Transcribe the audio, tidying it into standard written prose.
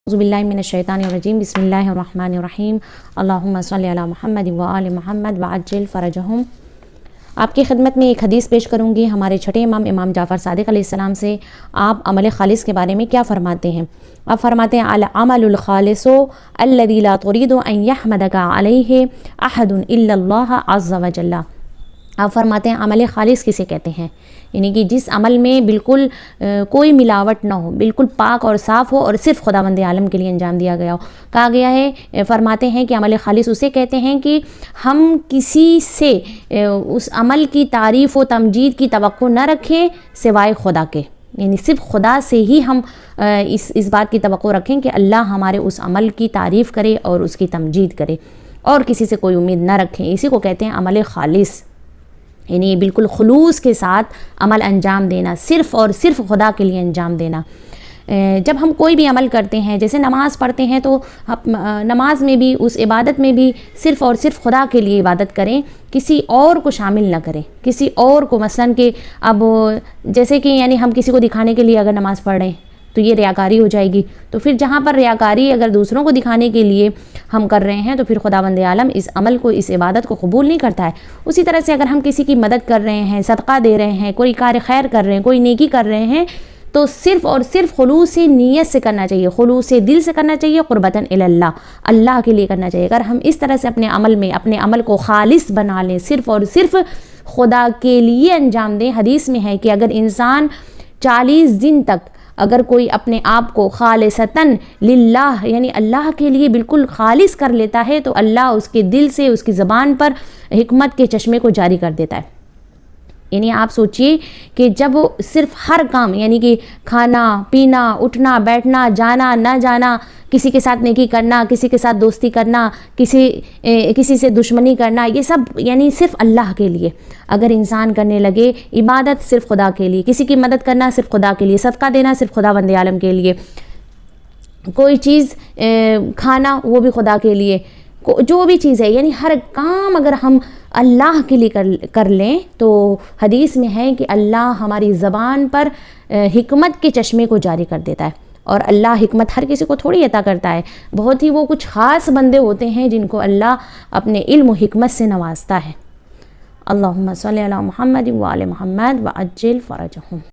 اعوذ باللہ من الشیطان الرجیم بسم اللہ الرحمن الرحیم اللہم صلی علی محمد و آل محمد وعجل فرجہم۔ آپ کی خدمت میں ایک حدیث پیش کروں گی ہمارے چھٹے امام جعفر صادق علیہ السلام سے۔ آپ عمل خالص کے بارے میں کیا فرماتے ہیں؟ آپ فرماتے ہیں العمل الخالص الذی لا ترید ان یحمدک علیہ احد الا اللہ عز وجل۔ آپ فرماتے ہیں عمل خالص کسے کہتے ہیں؟ یعنی کہ جس عمل میں بالکل کوئی ملاوٹ نہ ہو، بالکل پاک اور صاف ہو اور صرف خداوند عالم کے لیے انجام دیا گیا ہو۔ کہا گیا ہے، فرماتے ہیں کہ عمل خالص اسے کہتے ہیں کہ ہم کسی سے اس عمل کی تعریف و تمجید کی توقع نہ رکھیں سوائے خدا کے، یعنی صرف خدا سے ہی ہم اس بات کی توقع رکھیں کہ اللہ ہمارے اس عمل کی تعریف کرے اور اس کی تمجید کرے، اور کسی سے کوئی امید نہ رکھیں۔ اسی کو کہتے ہیں عمل خالص، یعنی بالکل خلوص کے ساتھ عمل انجام دینا، صرف اور صرف خدا کے لیے انجام دینا۔ جب ہم کوئی بھی عمل کرتے ہیں، جیسے نماز پڑھتے ہیں، تو نماز میں بھی، اس عبادت میں بھی صرف اور صرف خدا کے لیے عبادت کریں، کسی اور کو شامل نہ کریں، کسی اور کو، مثلاً کہ اب جیسے کہ یعنی ہم کسی کو دکھانے کے لیے اگر نماز پڑھ رہے ہیں تو یہ ریاکاری ہو جائے گی۔ تو پھر جہاں پر ریاکاری اگر دوسروں کو دکھانے کے لیے ہم کر رہے ہیں تو پھر خداوند عالم اس عمل کو، اس عبادت کو قبول نہیں کرتا ہے۔ اسی طرح سے اگر ہم کسی کی مدد کر رہے ہیں، صدقہ دے رہے ہیں، کوئی کار خیر کر رہے ہیں، کوئی نیکی کر رہے ہیں، تو صرف اور صرف خلوص نیت سے کرنا چاہیے، خلوص دل سے کرنا چاہیے، قربتاً الی اللہ، اللہ کے لیے کرنا چاہیے۔ اگر ہم اس طرح سے اپنے عمل کو خالص بنا لیں، صرف اور صرف خدا کے لیے انجام دیں، حدیث میں ہے کہ اگر انسان 40 دن تک اگر کوئی اپنے آپ کو خالصتاً للہ، یعنی اللہ کے لیے بالکل خالص کر لیتا ہے، تو اللہ اس کے دل سے، اس کی زبان پر حکمت کے چشمے کو جاری کر دیتا ہے۔ یعنی آپ سوچئے کہ جب صرف ہر کام، یعنی کہ کھانا پینا، اٹھنا بیٹھنا، جانا نہ جانا، کسی کے ساتھ نیکی کرنا، کسی کے ساتھ دوستی کرنا، کسی سے دشمنی کرنا، یہ سب یعنی صرف اللہ کے لیے اگر انسان کرنے لگے، عبادت صرف خدا کے لیے، کسی کی مدد کرنا صرف خدا کے لیے، صدقہ دینا صرف خداوند عالم کے لیے، کوئی چیز کھانا وہ بھی خدا کے لیے، جو بھی چیز ہے، یعنی ہر کام اگر ہم اللہ کے لیے کر لیں تو حدیث میں ہے کہ اللہ ہماری زبان پر حکمت کے چشمے کو جاری کر دیتا ہے۔ اور اللہ حکمت ہر کسی کو تھوڑی عطا کرتا ہے، بہت ہی وہ کچھ خاص بندے ہوتے ہیں جن کو اللہ اپنے علم و حکمت سے نوازتا ہے۔ اللہم صلی علی محمد و آل محمد وعجل فرجہم۔